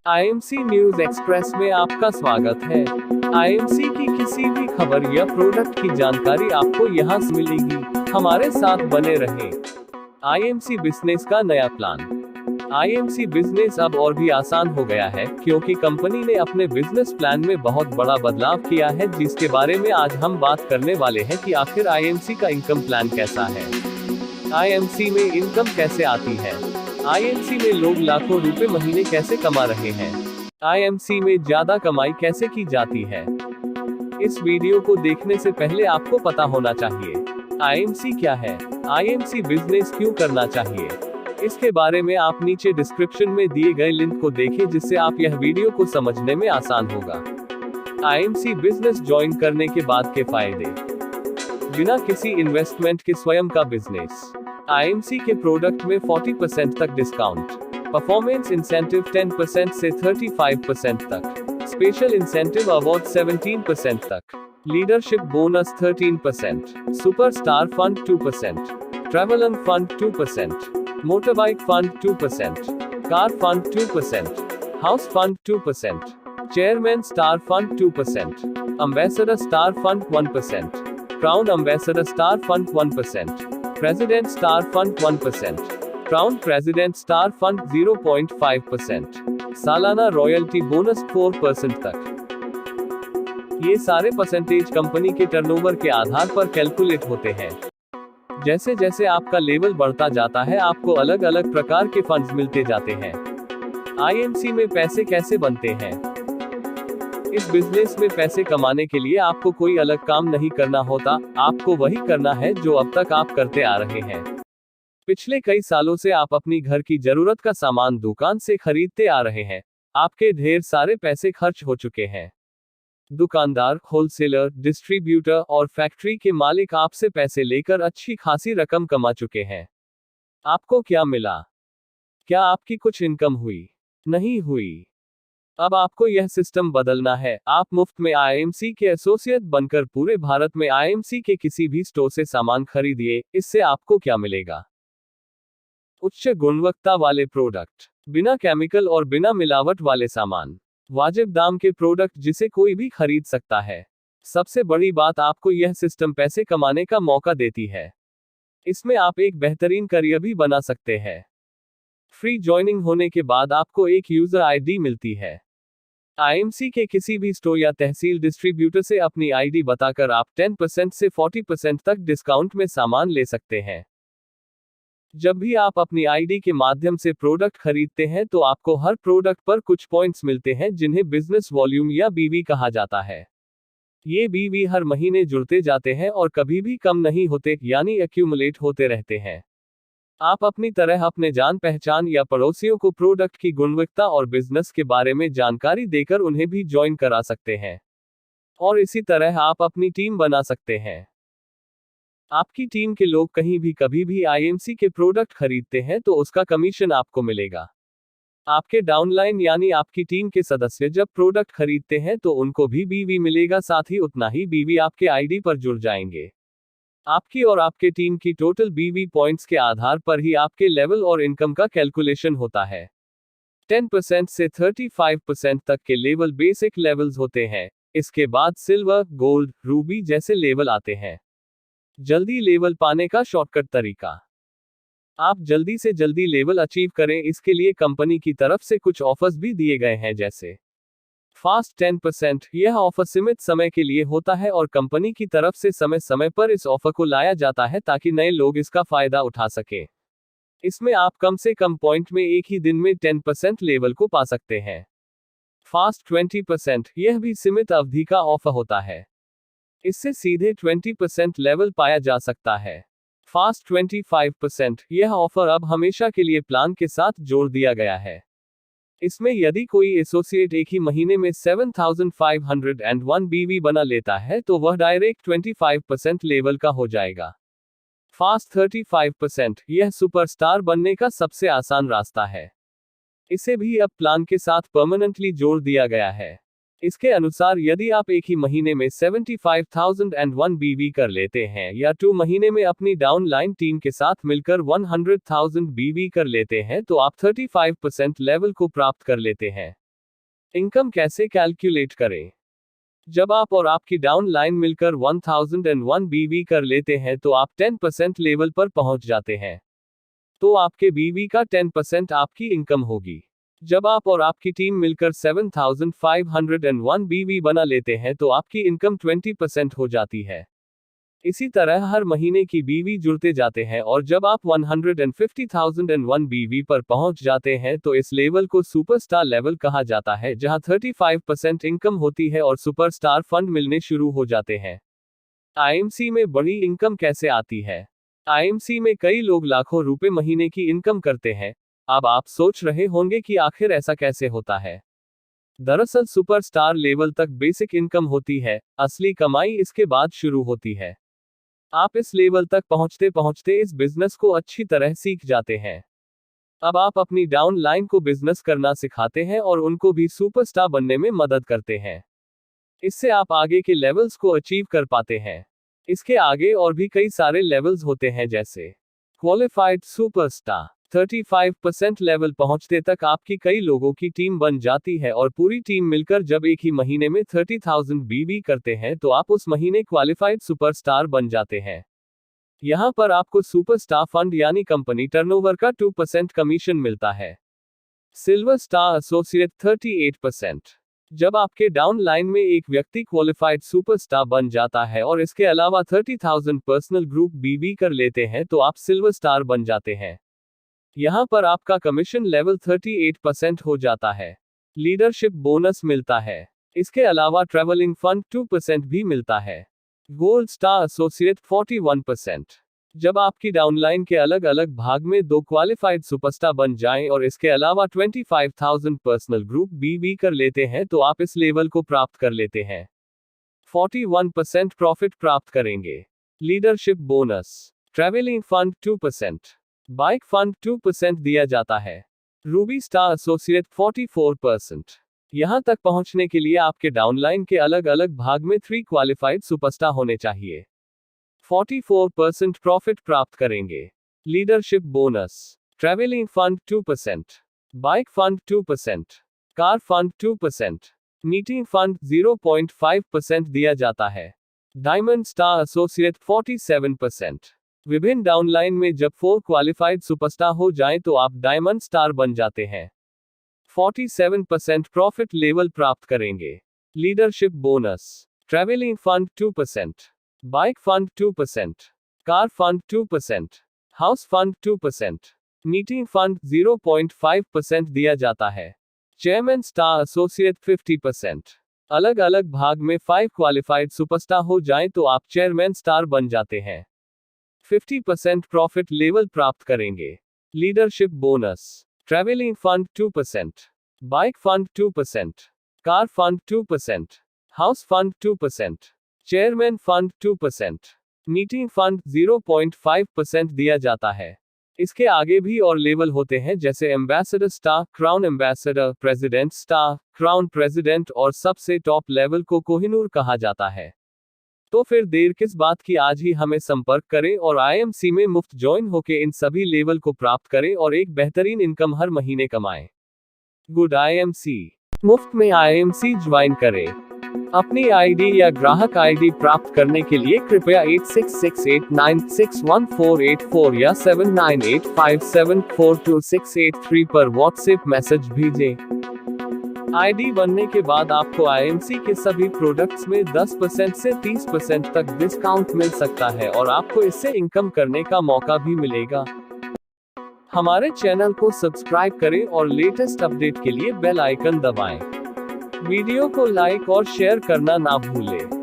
IMC news express में आपका स्वागत है। आईएमसी की किसी भी खबर या प्रोडक्ट की जानकारी आपको यहाँ से मिलेगी। हमारे साथ बने रहें। आईएमसी बिजनेस का नया प्लान। आईएमसी बिजनेस अब और भी आसान हो गया है क्योंकि कंपनी ने अपने बिजनेस प्लान में बहुत बड़ा बदलाव किया है, जिसके बारे में आज हम बात करने वाले हैं कि आखिर आईएमसी का इनकम प्लान कैसा है। आईएमसी में इनकम कैसे आती है। आईएमसी में लोग लाखों रुपए महीने कैसे कमा रहे हैं। आईएमसी में ज्यादा कमाई कैसे की जाती है। इस वीडियो को देखने से पहले आपको पता होना चाहिए आईएमसी क्या है, आईएमसी बिजनेस क्यों करना चाहिए। इसके बारे में आप नीचे डिस्क्रिप्शन में दिए गए लिंक को देखें, जिससे आप यह वीडियो को समझने में आसान होगा। आईएमसी बिजनेस ज्वाइन करने के बाद के फायदे। बिना किसी इन्वेस्टमेंट के स्वयं का बिजनेस। आईएमसी के प्रोडक्ट में 40% तक डिस्काउंट, परफॉर्मेंस इंसेंटिव 10% से 35% तक, स्पेशल इंसेंटिव अवार्ड 17% तक, leadership bonus 13%, superstar fund 2%, travelling fund 2%, motorbike fund 2%, car fund 2%, house fund 2%, chairman star fund 2%, ambassador star fund 1%, crown ambassador star fund 1%, president star fund 1%, crown president star fund 0.5%, सालाना royalty bonus 4% तक। ये सारे percentage company के turnover के आधार पर calculate होते हैं। जैसे जैसे आपका लेवल बढ़ता जाता है, आपको अलग अलग प्रकार के फंड्स मिलते जाते हैं। आईएमसी में पैसे कैसे बनते हैं। इस बिजनेस में पैसे कमाने के लिए आपको कोई अलग काम नहीं करना होता, आपको वही करना है जो अब तक आप करते आ रहे हैं। पिछले कई सालों से आप अपनी घर की जरूरत का सामान दुकान से खरीदते आ रहे हैं। आपके ढेर सारे पैसे खर्च हो चुके हैं। दुकानदार, होलसेलर, डिस्ट्रीब्यूटर और फैक्ट्री के मालिक आपसे पैसे लेकर अच्छी खासी रकम कमा चुके हैं। आपको क्या मिला? क्या आपकी कुछ इनकम हुई? नहीं हुई। अब आपको यह सिस्टम बदलना है। आप मुफ्त में आईएमसी के एसोसिएट बनकर पूरे भारत में आईएमसी के किसी भी स्टोर से सामान खरीदिए। इससे आपको क्या मिलेगा? उच्च गुणवत्ता वाले प्रोडक्ट, बिना केमिकल और बिना मिलावट वाले सामान, वाजिब दाम के प्रोडक्ट जिसे कोई भी खरीद सकता है। सबसे बड़ी बात, आपको यह सिस्टम पैसे कमाने का मौका देती है। इसमें आप एक बेहतरीन करियर भी बना सकते हैं। फ्री ज्वाइनिंग होने के बाद आपको एक यूजर आईडी मिलती है। आईएमसी के किसी भी स्टोर या तहसील डिस्ट्रीब्यूटर से अपनी आईडी बताकर आप 10% से 40% तक डिस्काउंट में सामान ले सकते हैं। जब भी आप अपनी आईडी के माध्यम से प्रोडक्ट खरीदते हैं तो आपको हर प्रोडक्ट पर कुछ पॉइंट्स मिलते हैं, जिन्हें बिजनेस वॉल्यूम या बीवी कहा जाता है। ये बीवी हर महीने जुड़ते जाते हैं और कभी भी कम नहीं होते, यानी एक्यूमुलेट होते रहते हैं। आप अपनी तरह अपने जान पहचान या पड़ोसियों को प्रोडक्ट की गुणवत्ता और बिजनेस के बारे में जानकारी देकर उन्हें भी ज्वाइन करा सकते हैं। और इसी तरह आप अपनी टीम बना सकते हैं। आपकी टीम के लोग कहीं भी कभी भी आईएमसी के प्रोडक्ट खरीदते हैं तो उसका कमीशन आपको मिलेगा। आपके डाउनलाइन यानी आपकी टीम के सदस्य जब प्रोडक्ट खरीदते हैं तो उनको भी बीवी मिलेगा, साथ ही उतना ही बीवी आपके आईडी पर जुड़ जाएंगे। आपकी और आपके टीम की टोटल बीवी पॉइंट्स के आधार पर ही आपके लेवल और इनकम का कैलकुलेशन होता है। 10% से 35% तक के लेवल बेसिक लेवल्स होते हैं। इसके बाद सिल्वर, गोल्ड, रूबी जैसे लेवल आते हैं। जल्दी लेवल पाने का शॉर्टकट तरीका। आप जल्दी से जल्दी लेवल अचीव करें, इसके लिए कंपनी की तरफ से कुछ ऑफर्स भी दिए गए हैं, जैसे फास्ट 10%। यह ऑफर सीमित समय के लिए होता है और कंपनी की तरफ से समय समय पर इस ऑफर को लाया जाता है ताकि नए लोग इसका फायदा उठा सकें। इसमें आप कम से कम पॉइंट में एक ही दिन में 10% लेवल को पा सकते हैं। फास्ट 20%, यह भी सीमित अवधि का ऑफर होता है। इससे सीधे 20% लेवल पाया जा सकता है। फास्ट 25%, यह ऑफर अब हमेशा के लिए प्लान के साथ जोड़ दिया गया है। इसमें यदि कोई एसोसिएट एक ही महीने में 7501 बीवी बना लेता है तो वह डायरेक्ट 25% लेवल का हो जाएगा। फास्ट 35%, यह सुपरस्टार बनने का सबसे आसान रास्ता है। इसे भी अब प्लान के साथ परमानेंटली जोड़ दिया गया है। इसके अनुसार यदि आप एक ही महीने में 75,001 बीवी कर लेते हैं या 2 महीने में अपनी डाउनलाइन टीम के साथ मिलकर 100,000 बीवी कर लेते हैं तो आप 35% लेवल को प्राप्त कर लेते हैं। इनकम कैसे कैलकुलेट करें? जब आप और आपकी डाउन लाइन मिलकर 1001 बीवी कर लेते हैं तो आप 10% लेवल पर पहुंच जाते हैं। तो आपके बीवी का 10% आपकी इनकम होगी। जब आप और आपकी टीम मिलकर 7501 बीवी बना लेते हैं तो आपकी इनकम 20% हो जाती है। इसी तरह हर महीने की बीवी जुड़ते जाते हैं और जब आप 150,001 बीवी पर पहुंच जाते हैं तो इस लेवल को सुपरस्टार लेवल कहा जाता है, जहां 35% इनकम होती है और सुपरस्टार फंड मिलने शुरू हो जाते हैं। आईएमसी में बड़ी इनकम कैसे आती है? आईएमसी में कई लोग लाखों रुपए महीने की इनकम करते हैं। अब आप सोच रहे होंगे कि आखिर ऐसा कैसे होता है। दरअसल सुपरस्टार लेवल तक बेसिक इनकम होती है, असली कमाई इसके बाद शुरू होती है। आप इस लेवल तक पहुंचते पहुंचते इस बिजनेस को अच्छी तरह सीख जाते हैं। अब आप अपनी डाउन लाइन को बिजनेस करना सिखाते हैं और उनको भी सुपरस्टार बनने में मदद करते हैं। इससे आप आगे के लेवल्स को अचीव कर पाते हैं। इसके आगे और भी कई सारे लेवल्स होते हैं, जैसे क्वालिफाइड सुपरस्टार। 35% लेवल पहुंचते तक आपकी कई लोगों की टीम बन जाती है और पूरी टीम मिलकर जब एक ही महीने में 30,000 बीवी करते हैं तो आप उस महीने क्वालिफाइड सुपरस्टार बन जाते हैं। यहां पर आपको सुपरस्टार फंड यानी कंपनी टर्नओवर का 2% कमीशन मिलता है। Silver star associate 38%। जब आपके डाउन लाइन में एक व्यक्ति क्वालिफाइड सुपरस्टार बन जाता है और इसके अलावा 30,000 पर्सनल ग्रुप बीवी कर लेते हैं तो आप सिल्वर स्टार बन जाते हैं। यहां पर आपका कमीशन लेवल 38% हो जाता है। लीडरशिप बोनस मिलता है। इसके अलावा ट्रैवलिंग फंड 2% भी मिलता है। Gold star associate 41%। जब आपकी डाउनलाइन के अलग अलग भाग में 2 क्वालिफाइड सुपरस्टार बन जाएं और इसके अलावा 25,000 पर्सनल ग्रुप बीवी कर लेते हैं तो आप इस लेवल को प्राप्त कर लेते हैं। 41% प्रॉफिट प्राप्त करेंगे। Leadership bonus, travelling fund 2%, bike fund 2% दिया जाता है। Ruby star associate 44%। यहां तक पहुंचने के लिए आपके डाउनलाइन के अलग अलग भाग में 3 क्वालिफाइड सुपरस्टार होने चाहिए। 44% प्रॉफिट प्राप्त करेंगे। Leadership bonus, travelling fund 2%, bike fund 2%, car fund 2%, meeting fund 0.5% दिया जाता है। Diamond star associate 47%। विभिन्न डाउनलाइन में जब 4 क्वालिफाइड सुपरस्टार हो जाएं तो आप डायमंड स्टार बन जाते हैं। 47% प्रॉफिट लेवल प्राप्त करेंगे। Leadership bonus, travelling fund 2%, bike fund 2%, car fund 2%, house fund 2%, meeting fund 0.5% दिया जाता है। Chairman star associate 50%। अलग अलग भाग में 5 क्वालिफाइड सुपरस्टार हो जाएं तो आप चेयरमैन स्टार बन जाते हैं। 50% प्रॉफिट लेवल प्राप्त करेंगे। Leadership bonus, travelling fund 2%, bike fund 2%, car fund 2%, house fund 2%, chairman fund 2%, meeting fund 0.5% दिया जाता है। इसके आगे भी और लेवल होते हैं, जैसे ambassador star, crown ambassador, president star, crown president और सबसे टॉप लेवल को कोहिनूर कहा जाता है। तो फिर देर किस बात की, आज ही हमें संपर्क करें और आईएमसी में मुफ्त ज्वाइन होकर इन सभी लेवल को प्राप्त करें और एक बेहतरीन इनकम हर महीने कमाएं। Good IMC. मुफ्त में आईएमसी ज्वाइन करें। अपनी आईडी या ग्राहक आईडी प्राप्त करने के लिए कृपया 8668961484 या 7985742683 पर व्हाट्सएप मैसेज भेजें। आईडी बनने के बाद आपको आईएमसी के सभी प्रोडक्ट्स में 10% से 30% तक डिस्काउंट मिल सकता है और आपको इससे इनकम करने का मौका भी मिलेगा। हमारे चैनल को सब्सक्राइब करें और लेटेस्ट अपडेट के लिए बेल आइकन दबाएं। वीडियो को लाइक और शेयर करना ना भूलें।